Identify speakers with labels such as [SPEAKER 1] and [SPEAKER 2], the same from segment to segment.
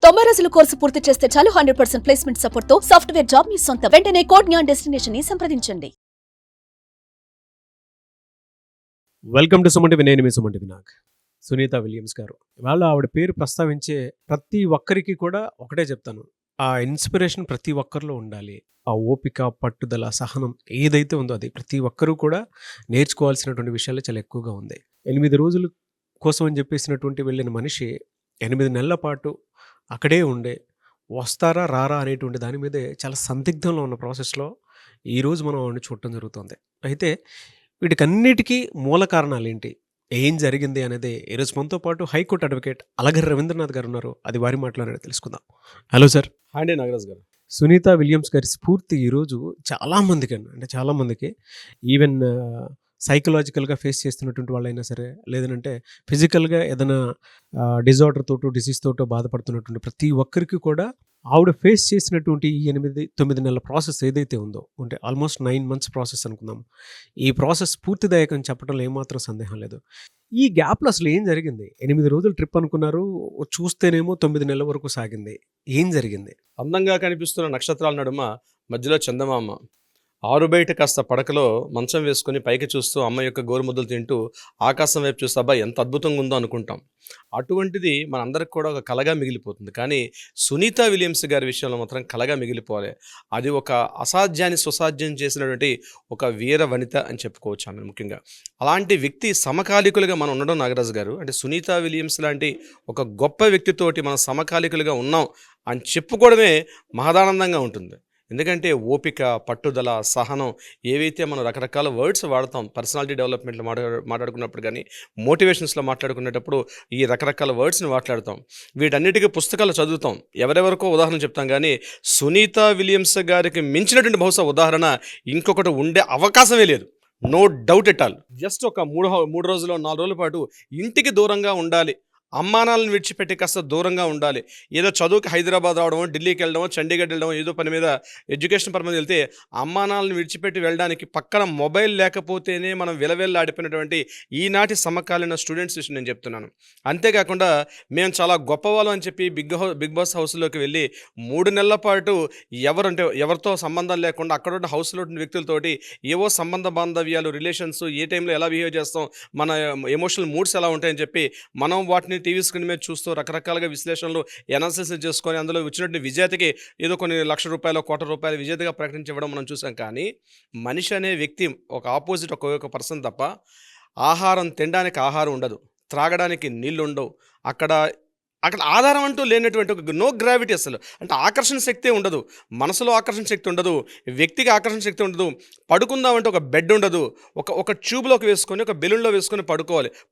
[SPEAKER 1] 90 రోజుల కోర్సు పూర్తి చేస్తే చాలు 100% ప్లేస్మెంట్ సపోర్ట్ తో సాఫ్ట్వేర్ జాబ్ మీ సొంతం. వెంటనే కోడ్ జ్ఞాన్ డెస్టినేషన్ ని సంప్రదించండి.
[SPEAKER 2] వెల్కమ్ టు సుమంటి వినయ్, మీ సుమంటి వినాయక్. సునీత విలియమ్స్ గారు, ఇవాళ ఆవిడ పేరు ప్రస్తావించే ప్రతి ఒక్కరికి కూడా ఒకటే చెప్తాను, ఆ ఇన్స్పిరేషన్ ప్రతి ఒక్కరిలో ఉండాలి. ఆ ఓపిక, పట్టుదల, సహనం ఏదైతే ఉందో అది ప్రతి ఒక్కరూ కూడా నేర్చుకోవాల్సినటువంటి విషయాలు చాలా ఎక్కువగా ఉంది. 8 రోజుల కోసం అని చెప్పేసినటువంటి వెళ్ళిన మనిషి 8 నెలల పాటు అక్కడే ఉండే వస్తారా రారా అనేటువంటి దాని మీదే చాలా సందిగ్ధంలో ఉన్న ప్రాసెస్లో ఈరోజు మనం ఆవిడని చూడటం జరుగుతుంది. అయితే వీటికన్నిటికీ మూల కారణాలు ఏంటి, ఏం జరిగింది అనేది ఈరోజు మనతో పాటు హైకోర్టు అడ్వకేట్ అలగర్ రవీంద్రనాథ్ గారు ఉన్నారు. అది వారి మాటలోనే తెలుసుకుందాం. Hello sir.
[SPEAKER 3] హాయ్ నాగరాజ్ గారు.
[SPEAKER 2] సునీత విలియమ్స్ గారి స్ఫూర్తి ఈరోజు చాలామందికి ఈవెన్ సైకలాజికల్గా ఫేస్ చేస్తున్నటువంటి వాళ్ళైనా సరే, లేదంటే ఫిజికల్గా ఏదైనా డిజార్డర్ తోటో డిసీజ్ తోటో బాధపడుతున్నటువంటి ప్రతి ఒక్కరికి కూడా ఆవిడ ఫేస్ చేసినటువంటి ఈ 8-9 నెలల ప్రాసెస్ ఏదైతే ఉందో, అంటే ఆల్మోస్ట్ 9 months ప్రాసెస్ అనుకుందాం, ఈ ప్రాసెస్ పూర్తిదాయకం చెప్పడంలో ఏమాత్రం సందేహం లేదు. ఈ గ్యాప్లో అసలు ఏం జరిగింది? 8 రోజులు ట్రిప్ అనుకున్నారు, చూస్తేనేమో 9 నెలల వరకు సాగింది. ఏం జరిగింది?
[SPEAKER 3] అందంగా కనిపిస్తున్న నక్షత్రాల నడుమ మధ్యలో చందమామ ఆరు బయట కాస్త పడకలో మంచం వేసుకొని పైకి చూస్తూ అమ్మ యొక్క గోరుముద్దలు తింటూ ఆకాశం వైపు చూస్తే అబ్బా ఎంత అద్భుతంగా ఉందో అనుకుంటాం. అటువంటిది మనందరికి కూడా ఒక కలగా మిగిలిపోతుంది. కానీ సునీత విలియమ్స్ గారి విషయంలో మాత్రం కలగా మిగిలిపోవాలి. అది ఒక అసాధ్యాన్ని సుసాధ్యం చేసినటువంటి ఒక వీర వనిత అని చెప్పుకోవచ్చు ఆమె. ముఖ్యంగా అలాంటి వ్యక్తి సమకాలికులుగా మనం ఉండడం నాగరాజు గారు, అంటే సునీత విలియమ్స్ లాంటి ఒక గొప్ప వ్యక్తితోటి మనం సమకాలికులుగా ఉన్నాం అని చెప్పుకోవడమే మహదానందంగా ఉంటుంది. ఎందుకంటే ఓపిక, పట్టుదల, సహనం ఏవైతే మనం రకరకాల వర్డ్స్ వాడతాం పర్సనాలిటీ డెవలప్మెంట్లో మాట్లాడుకున్నప్పుడు, కానీ మోటివేషన్స్లో మాట్లాడుకునేటప్పుడు ఈ రకరకాల వర్డ్స్ని మాట్లాడతాం. వీటన్నిటికీ పుస్తకాలు చదువుతాం, ఎవరెవరికో ఉదాహరణ చెప్తాం. కానీ సునీత విలియమ్స్ గారికి మించినటువంటి బహుశా ఉదాహరణ ఇంకొకటి ఉండే అవకాశమే లేదు. No doubt at all. Just ఒక 3 రోజులు 4 రోజుల పాటు ఇంటికి దూరంగా ఉండాలి, అమ్మానాలను విడిచిపెట్టి కాస్త దూరంగా ఉండాలి. ఏదో చదువుకి హైదరాబాద్ రావడమో, ఢిల్లీకి వెళ్ళడమో, చండీగఢ్ వెళ్ళడమో, ఏదో పని మీద ఎడ్యుకేషన్ పని మీద వెళ్తే అమ్మానాలను విడిచిపెట్టి వెళ్ళడానికి పక్కన మొబైల్ లేకపోతేనే మనం విలవెల్లాడిపోయినటువంటి ఈనాటి సమకాలీన స్టూడెంట్స్ విషయం నేను చెప్తున్నాను. అంతేకాకుండా మేము చాలా గొప్పవాళ్ళం అని చెప్పి బిగ్ బాస్ హౌస్లోకి వెళ్ళి 3 నెలల పాటు ఎవరితో సంబంధం లేకుండా అక్కడ ఉన్న హౌస్లో ఉన్న వ్యక్తులతోటి ఏవో సంబంధ బాంధవ్యాలు, రిలేషన్స్, ఏ టైంలో ఎలా బిహేవ్ చేస్తాం, మన ఎమోషనల్ మూడ్స్ ఎలా ఉంటాయని చెప్పి మనం వాటిని టీవీ స్క్రీన్ మీద చూస్తూ రకరకాలుగా విశ్లేషణలు, అనాలిసిస్ చేసుకొని అందులో వచ్చినటువంటి విజేతకి ఏదో కొన్ని ₹1,00,000, ₹1,00,00,000 విజేతగా ప్రకటించడం మనం చూసాం. కానీ మనిషి అనే వ్యక్తి ఒక ఆపోజిట్ ఒక పర్సన్ తప్ప ఆహారం తినడానికి ఆహారం ఉండదు, త్రాగడానికి నీళ్ళు ఉండవు, అక్కడ ఆధారం అంటూ లేనటువంటి ఒక నో గ్రావిటీ, అసలు అంటే ఆకర్షణ శక్తి ఉండదు, మనసులో ఆకర్షణ శక్తి ఉండదు, వ్యక్తికి ఆకర్షణ శక్తి ఉండదు, పడుకుందామంటే ఒక బెడ్ ఉండదు, ఒక ట్యూబ్లోకి వేసుకొని ఒక బెలూన్లో వేసుకొని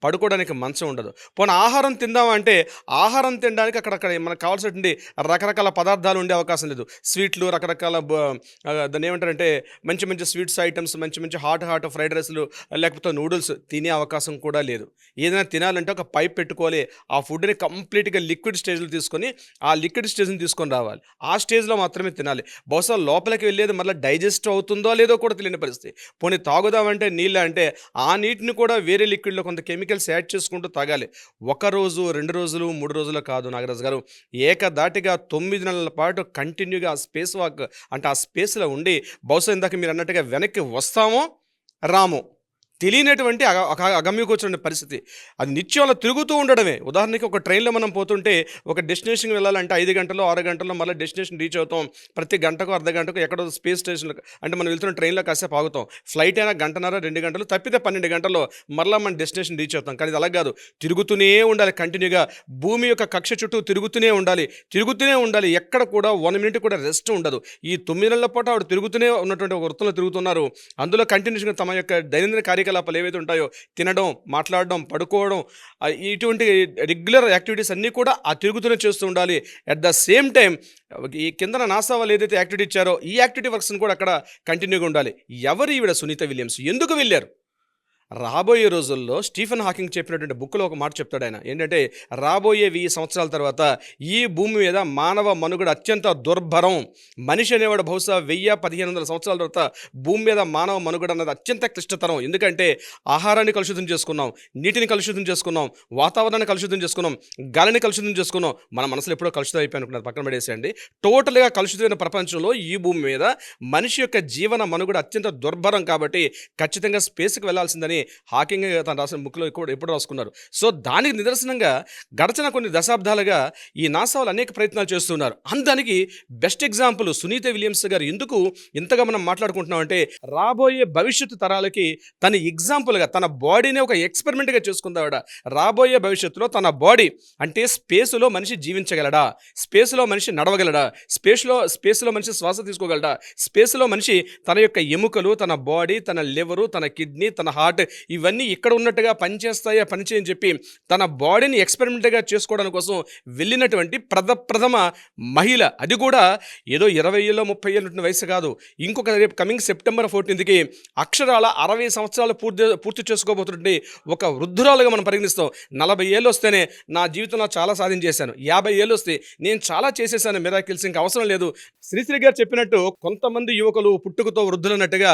[SPEAKER 3] పడుకోవడానికి మంచం ఉండదు. పోనీ ఆహారం తిందామంటే ఆహారం తినడానికి అక్కడక్కడ మనకు కావాల్సినటువంటి రకరకాల పదార్థాలు ఉండే అవకాశం లేదు. స్వీట్లు, రకరకాల దాన్ని ఏమంటారంటే మంచి మంచి స్వీట్స్ ఐటమ్స్, మంచి మంచి హాట్ ఫ్రైడ్ రైస్లు, లేకపోతే నూడిల్స్ తినే అవకాశం కూడా లేదు. ఏదైనా తినాలంటే ఒక పైప్ పెట్టుకోవాలి, ఆ ఫుడ్ని కంప్లీట్గా లిక్విడ్ స్టేజ్లో తీసుకొని ఆ లిక్విడ్ స్టేజ్ని తీసుకొని రావాలి, ఆ స్టేజ్లో మాత్రమే తినాలి. బహుశా లోపలికి వెళ్ళేది మళ్ళీ డైజెస్ట్ అవుతుందో లేదో కూడా తెలియని పరిస్థితి. పోనీ తాగుదామంటే నీళ్ళు అంటే ఆ నీటిని కూడా వేరే లిక్విడ్లో కొంత కెమికల్స్ యాడ్ చేసుకుంటూ తాగాలి. 1 రోజు 2 రోజులు 3 రోజులు కాదు నాగరాజు గారు, ఏకదాటిగా 9 నెలల పాటు కంటిన్యూగా ఆ స్పేస్ వాక్ అంటే ఆ స్పేస్లో ఉండి బహుశా ఇందాక మీరు అన్నట్టుగా వెనక్కి వస్తామో రామో తెలియనటువంటి అగమ్యగోచరమైన పరిస్థితి. అది నిత్యం అలా తిరుగుతూ ఉండడమే. ఉదాహరణకి ఒక ట్రైన్లో మనం పోతుంటే ఒక డెస్టినేషన్కి వెళ్ళాలంటే 5 గంటలు 6 గంటల్లో మళ్ళీ డెస్టినేషన్ రీచ్ అవుతాం. ప్రతి గంటకు అర్ధ గంటకు ఎక్కడో స్పేస్ స్టేషన్లో అంటే మనం వెళ్తున్న ట్రైన్లో కాసేపు ఆగుతాం. ఫ్లైట్ అయినా 1.5-2 గంటలు, తప్పితే 12 గంటల్లో మళ్ళీ మన డెస్టినేషన్ రీచ్ అవుతాం. కానీ ఇది అలా కాదు, తిరుగుతూనే ఉండాలి కంటిన్యూగా. భూమి యొక్క కక్ష చుట్టూ తిరుగుతూనే ఉండాలి. ఎక్కడ కూడా 1 minute కూడా రెస్ట్ ఉండదు. ఈ 9 నెలల పాటు ఆవిడ తిరుగుతూనే ఉన్నటువంటి ఒక వృత్తంలో తిరుగుతున్నారు. అందులో కంటిన్యూస్గా తమ యొక్క దైనందిన కార్యకలాపాలు ఏవైతే ఉంటాయో, తినడం, మాట్లాడడం, పడుకోవడం, ఇటువంటి రెగ్యులర్ యాక్టివిటీస్ అన్నీ కూడా ఆ తిరుగుతూనే చేస్తూ ఉండాలి. అట్ ద సేమ్ టైం ఈ కిందన నాసా వాళ్ళు ఏదైతే యాక్టివిటీ ఇచ్చారో ఈ యాక్టివిటీ వర్క్స్ని కూడా అక్కడ కంటిన్యూగా ఉండాలి. ఎవరు ఈవిడ సునీత విలియమ్స్? ఎందుకు వెళ్ళారు? రాబోయే రోజుల్లో స్టీఫెన్ హాకింగ్ చెప్పినటువంటి బుక్లో ఒక మాట చెప్తాడు ఆయన. ఏంటంటే రాబోయే 1000 సంవత్సరాల తర్వాత ఈ భూమి మీద మానవ మనుగడ అత్యంత దుర్భరం. మనిషి అనేవాడు బహుశా 1000-1500 సంవత్సరాల తర్వాత భూమి మీద మానవ మనుగడ అన్నది అత్యంత క్లిష్టతరం. ఎందుకంటే ఆహారాన్ని కలుషితం చేసుకున్నాం, నీటిని కలుషితం చేసుకున్నాం, వాతావరణాన్ని కలుషితం చేసుకున్నాం, గాలిని కలుషితం చేసుకున్నాం. మన మనసులో ఎప్పుడో కలుషితం అయిపోయి అనుకున్నారు, పక్కన పడేసేయండి. టోటల్గా కలుషితమైన ప్రపంచంలో ఈ భూమి మీద మనిషి యొక్క జీవన మనుగడ అత్యంత దుర్భరం కాబట్టి ఖచ్చితంగా స్పేస్కి వెళ్లాల్సిందని హాకింగ్ తను రాసిన బుక్లో ఎప్పుడు రాసుకున్నారు. సో దానికి నిదర్శనంగా గడిచిన కొన్ని దశాబ్దాలుగా ఈ నాసా వాళ్ళు అనేక ప్రయత్నాలు చేస్తున్నారు. దానికి బెస్ట్ ఎగ్జాంపుల్ సునీత విలియమ్స్ గారు. ఎందుకు ఇంతగా మనం మాట్లాడుకుంటున్నాం అంటే రాబోయే భవిష్యత్తు తరాలకి తన ఎగ్జాంపుల్గా తన బాడీని ఒక ఎక్స్పెరిమెంట్గా చేసుకుందావిడ. రాబోయే భవిష్యత్తులో తన బాడీ అంటే స్పేస్లో మనిషి జీవించగలడా, స్పేస్లో మనిషి నడవగలడా, స్పేస్లో మనిషి శ్వాస తీసుకోగలడా, స్పేస్లో మనిషి తన యొక్క ఎముకలు, తన బాడీ, తన లివరు, తన కిడ్నీ, తన హార్ట్ ఇవన్నీ ఇక్కడ ఉన్నట్టుగా పనిచేస్తాయా పనిచేయని చెప్పి తన బాడీని ఎక్స్పెరిమెంట్గా చేసుకోవడానికి కోసం వెళ్ళినటువంటి ప్రథమ మహిళ. అది కూడా ఏదో 20 ఏళ్ళు 30 ఏళ్ళు వయసు కాదు. ఇంకొక రేపు కమింగ్ సెప్టెంబర్ 14కి అక్షరాల 60 సంవత్సరాలు పూర్తి చేసుకోబోతుంటే ఒక వృద్ధురాలుగా మనం పరిగణిస్తాం. 40 ఏళ్ళు వస్తేనే నా జీవితంలో చాలా సాధించేశాను, 50 ఏళ్ళు వస్తే నేను చాలా చేసేసాను, మిరాకిల్స్ ఇంకా అవసరం లేదు. శ్రీశ్రీ గారు చెప్పినట్టు కొంతమంది యువకులు పుట్టుకతో వృద్ధులన్నట్టుగా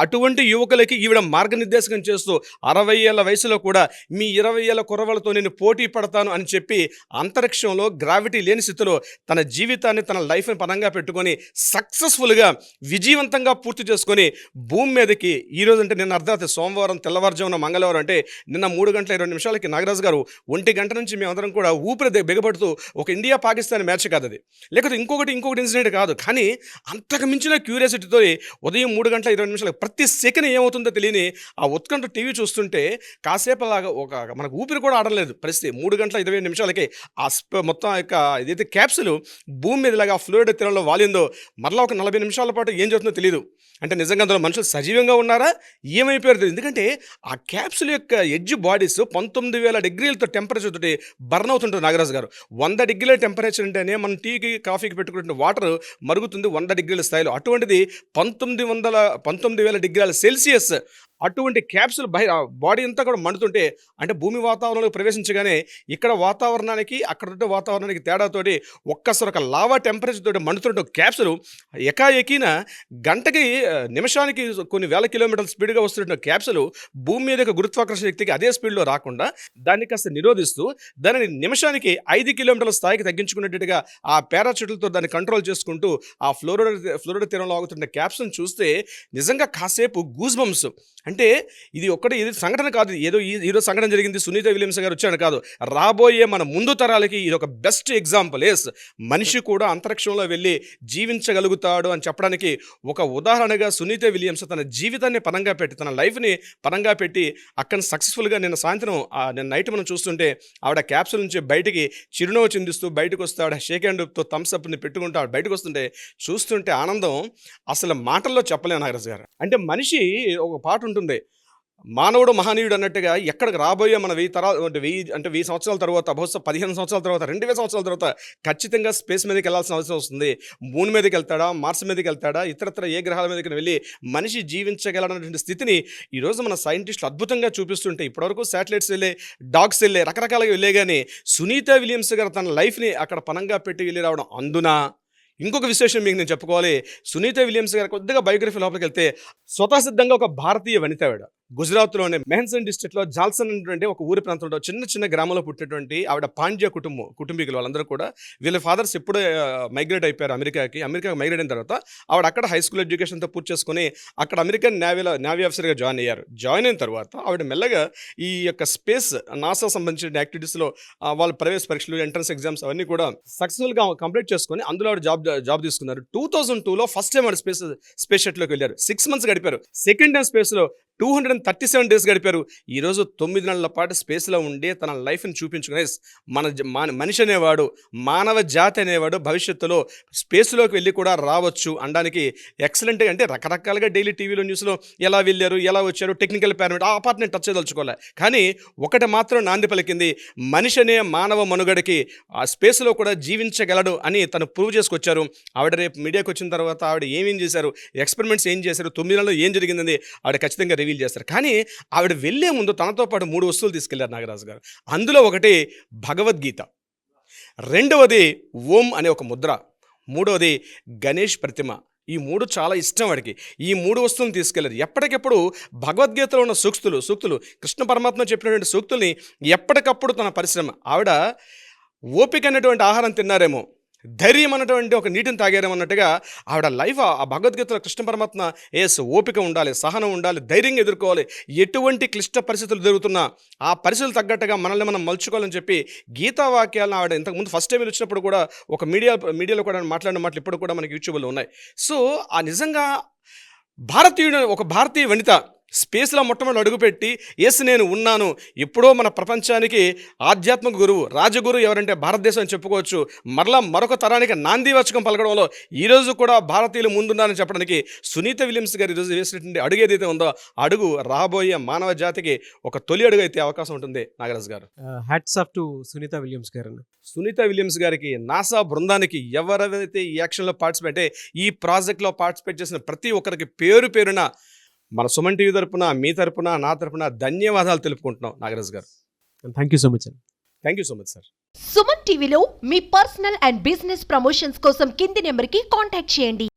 [SPEAKER 3] అటువంటి యువకులకి ఈవిడ మార్గనిర్దేశకం చేస్తూ 60 ఏళ్ల వయసులో కూడా మీ 20 ఏళ్ల కుర్రవాళ్ళతో నేను పోటీ పడతాను అని చెప్పి అంతరిక్షంలో గ్రావిటీ లేని స్థితిలో తన జీవితాన్ని తన లైఫ్ని పరంగా పెట్టుకొని సక్సెస్ఫుల్గా విజయవంతంగా పూర్తి చేసుకొని భూమి మీదకి ఈరోజు అంటే నిన్న అర్ధరాత్రి సోమవారం తెల్లవారుజామున మంగళవారం అంటే నిన్న 3:20 నాగరాజు గారు 1 గంట నుంచి మేమందరం కూడా ఊపిరి బిగపడుతూ ఒక ఇండియా పాకిస్తాన్ మ్యాచ్ కాదు అది, లేకపోతే ఇంకొకటి ఇన్సిడెంట్ కాదు, కానీ అంతకు మించిన క్యూరియాసిటీతో ఉదయం 3:20 ప్రతి సెకండ్ ఏమవుతుందో తెలియని ఆ ఉత్కంఠ టీవీ చూస్తుంటే కాసేపు అలాగా మనకు ఊపిరి కూడా ఆడలేదు పరిస్థితి. 3:20 ఆ మొత్తం యొక్క ఏదైతే క్యాప్సులు భూమి మీద ఇలాగా ఫ్లోరిడా తీరంలో వాలిందో మరలా ఒక 40 నిమిషాల పాటు ఏం జరుగుతుందో తెలియదు. అంటే నిజంగా అందులో మనుషులు సజీవంగా ఉన్నారా ఏమైపోయారు తెలియదు. ఎందుకంటే ఆ క్యాప్సుల్ యొక్క ఎడ్జ్ బాడీస్ 19,000 డిగ్రీలతో టెంపరేచర్ తోటి బర్న్ అవుతుంటుంది. నాగరాజు గారు 100 డిగ్రీల టెంపరేచర్ అంటేనే మనం టీకి కాఫీకి పెట్టుకున్న వాటర్ మరుగుతుంది 100 డిగ్రీల స్థాయిలో. అటువంటిది 19,000 డిగ్రీల సెల్సియస్ అటువంటి క్యాప్సుల్ బాడీ అంతా కూడా మండుతుంటే అంటే భూమి వాతావరణంలో ప్రవేశించగానే ఇక్కడ వాతావరణానికి అక్కడ వాతావరణానికి తేడాతోటి ఒక్కసారి ఒక లావా టెంపరేచర్ తోటి మండుతుంటే క్యాప్సుల్ ఎకాఎకిన గంటకి నిమిషానికి కొన్ని వేల కిలోమీటర్ల స్పీడ్గా వస్తున్న క్యాప్సుల్ భూమి మీద గురుత్వాకర్షణ శక్తికి అదే స్పీడ్లో రాకుండా దాన్ని కాస్త నిరోధిస్తూ దానిని నిమిషానికి 5 కిలోమీటర్ల స్థాయికి తగ్గించుకునేట్టుగా ఆ పారాచూట్లతో దాన్ని కంట్రోల్ చేసుకుంటూ ఆ ఫ్లోరిడా తీరంలో ఆగుతున్న క్యాప్సుల్ని చూస్తే నిజంగా కాసేపు గూస్ బంప్స్. అంటే ఇది సంఘటన కాదు, ఏదో ఈరోజు సంఘటన జరిగింది సునీత విలియమ్స్ గారు వచ్చాడు కాదు, రాబోయే మన ముందు తరాలకి ఇది ఒక బెస్ట్ ఎగ్జాంపుల్. మనిషి కూడా అంతరిక్షంలో వెళ్ళి జీవించగలుగుతాడు అని చెప్పడానికి ఒక ఉదాహరణగా సునీత విలియమ్స్ తన జీవితాన్ని పరంగా పెట్టి తన లైఫ్ని పరంగా పెట్టి అక్కడ సక్సెస్ఫుల్గా నిన్న నైట్ మనం చూస్తుంటే ఆవిడ క్యాప్సుల్ నుంచి బయటికి చిరునవ్వు చిందిస్తూ బయటకు వస్తే ఆవిడ షేక్ హ్యాండ్తో థమ్స్ అప్ని పెట్టుకుంటూ ఆవిడ బయటకు వస్తుంటే చూస్తుంటే ఆనందం అసలు మాటల్లో చెప్పలేను నాగరాజు గారు. అంటే మనిషి ఒక పాట ఉంటుంది, మానవుడు మహనీయుడు అన్నట్టుగా ఎక్కడికి రాబోయే మన 1000 సంవత్సరాల తర్వాత బహుశా 15 సంవత్సరాల తర్వాత 2000 సంవత్సరాల తర్వాత ఖచ్చితంగా స్పేస్ మీదకి వెళ్ళాల్సిన అవసరం వస్తుంది. మూన్ మీదకి వెళ్తాడా, మార్స్ మీదకి వెళ్తాడా, ఇతరత్ర ఏ గ్రహాల మీదకి వెళ్ళి మనిషి జీవించగలనటువంటి స్థితిని ఈరోజు మన సైంటిస్టులు అద్భుతంగా చూపిస్తుంటే ఇప్పటివరకు శాటిలైట్స్ వెళ్ళే, డాగ్స్ వెళ్ళే, రకరకాలుగా వెళ్ళే కానీ సునీత విలియమ్స్ గారు తన లైఫ్ని అక్కడ పనంగా పెట్టి వెళ్ళి రావడం. అందున ఇంకొక విశేషం మీకు నేను చెప్పుకోవాలి. సునీత విలియమ్స్ గారు కొద్దిగా బయోగ్రఫీ లోపలికి వెళ్తే స్వతసిద్ధంగా ఒక భారతీయ వనిత ఆవిడ. గుజరాత్లోనే మెహన్సన్ డిస్ట్రిక్ట్లో జాల్సన్ అనేటువంటి ఒక ఊరి ప్రాంతంలో చిన్న గ్రామంలో పుట్టినటువంటి ఆవిడ పాండ్య కుటుంబీకులు వాళ్ళందరూ కూడా వీళ్ళ ఫాదర్స్ ఎప్పుడూ మైగ్రేట్ అయిపోయారు అమెరికాకి మైగ్రేట్ అయిన తర్వాత ఆవిడ అక్కడ హై స్కూల్ ఎడ్యుకేషన్తో పూర్తి చేసుకుని అక్కడ అమెరికన్ నేవీ ఆఫీసర్గా జాయిన్ అయ్యారు. జాయిన్ అయిన తర్వాత ఆవిడ మెల్లగా ఈ యొక్క స్పేస్ నాసా సంబంధించిన యాక్టివిటీస్లో వాళ్ళ ప్రవేశ పరీక్షలు, ఎంట్రన్స్ ఎగ్జామ్స్ అవన్నీ కూడా సక్సెస్ఫుల్గా కంప్లీట్ చేసుకుని అందులో ఆవిడ జాబ్ తీసుకున్నారు. 2002లో ఫస్ట్ టైం ఆవిడ స్పేస్ షటిల్లోకి వెళ్ళారు. 6 months గడిపారు. సెకండ్ టైం స్పేస్లో 237 days గడిపారు. ఈరోజు 9 నెలల పాటు స్పేస్లో ఉండి తన లైఫ్ని చూపించుకునే మనిషి అనేవాడు, మానవ జాతి అనేవాడు భవిష్యత్తులో స్పేస్లోకి వెళ్ళి కూడా రావచ్చు అనడానికి ఎక్సలెంట్గా, అంటే రకరకాలుగా డైలీ టీవీలో న్యూస్లో ఎలా వెళ్ళారు, ఎలా వచ్చారు, టెక్నికల్ పారామీటర్ ఆ పార్ట్ నేను టచ్ చేయదలుచుకోలే. కానీ ఒకటి మాత్రం నాంది పలికింది, మనిషి అనే మానవ మనుగడకి ఆ స్పేస్లో కూడా జీవించగలడు అని తను ప్రూవ్ చేసుకొచ్చారు. ఆవిడ రేపు మీడియాకి వచ్చిన తర్వాత ఆవిడ ఏమేం చేశారు, ఎక్స్పెరిమెంట్స్ ఏం చేశారు, 9 నెలల్లో ఏం జరిగిందని ఆవిడ ఖచ్చితంగా రివీల్ రివీల్ చేస్తారు. కానీ ఆవిడ వెళ్ళే ముందు తనతో పాటు 3 వస్తువులు తీసుకెళ్లారు నాగరాజు గారు. అందులో ఒకటి భగవద్గీత, రెండవది ఓం అనే ఒక ముద్ర, మూడవది గణేష్ ప్రతిమ. ఈ 3 చాలా ఇష్టం వాడికి. ఈ 3 వస్తువులను తీసుకెళ్ళారు. ఎప్పటికెప్పుడు భగవద్గీతలో ఉన్న సూక్తులు కృష్ణ పరమాత్మ చెప్పినటువంటి సూక్తుల్ని ఎప్పటికప్పుడు తన పరిశ్రమ. ఆవిడ ఓపిక అనేటువంటి ఆహారం తిన్నారేమో, ధైర్యం అన్నటువంటి ఒక నీటిని తాగారేమో అన్నట్టుగా ఆవిడ లైఫ్ ఆ భగవద్గీతలో కృష్ణ పరమాత్మ ఓపిక ఉండాలి, సహనం ఉండాలి, ధైర్యంగా ఎదుర్కోవాలి, ఎటువంటి క్లిష్ట పరిస్థితులు జరుగుతున్నా ఆ పరిస్థితులు తగ్గట్టుగా మనల్ని మనం మలుచుకోవాలని చెప్పి గీతా వాక్యాలను ఆవిడ ఇంతకుముందు ఫస్ట్ టైం వచ్చినప్పుడు కూడా ఒక మీడియాలో కూడా మాట్లాడిన మాటలు ఇప్పుడు కూడా మనకి యూట్యూబ్లో ఉన్నాయి. సో ఆ నిజంగా ఒక భారతీయ వనిత స్పేస్లో మొట్టమొదటి అడుగుపెట్టి నేను ఉన్నాను, ఎప్పుడో మన ప్రపంచానికి ఆధ్యాత్మిక గురువు, రాజగురువు ఎవరంటే భారతదేశం అని చెప్పుకోవచ్చు. మరొక తరానికి నాందివాచకం పలకడంలో ఈరోజు కూడా భారతీయులు ముందున్నారని చెప్పడానికి సునీత విలియమ్స్ గారు ఈరోజు వేసినటువంటి అడుగు ఏదైతే ఉందో అడుగు రాబోయే మానవ జాతికి ఒక తొలి అడుగు అయితే అవకాశం ఉంటుంది. నాగరాజు గారు,
[SPEAKER 2] hats off to Sunita Williams గారు.
[SPEAKER 3] సునీత విలియమ్స్ గారికి, నాసా బృందానికి, ఎవరైతే ఈ యాక్షన్లో ఈ ప్రాజెక్ట్లో పార్టిసిపేట్ చేసిన ప్రతి ఒక్కరికి పేరున మన సుమన్ టీవీ తరపున, మీ తరపున, నా తరపున ధన్యవాదాలు తెలుపుకుంటున్నాం నాగరాజు గారు.
[SPEAKER 2] Thank you so much.
[SPEAKER 3] Thank you so much sir.
[SPEAKER 4] Suman టీవీలో మీ పర్సనల్ అండ్ బిజినెస్ ప్రమోషన్స్ కోసం కింది నెంబర్కి కాంటాక్ట్ చేయండి.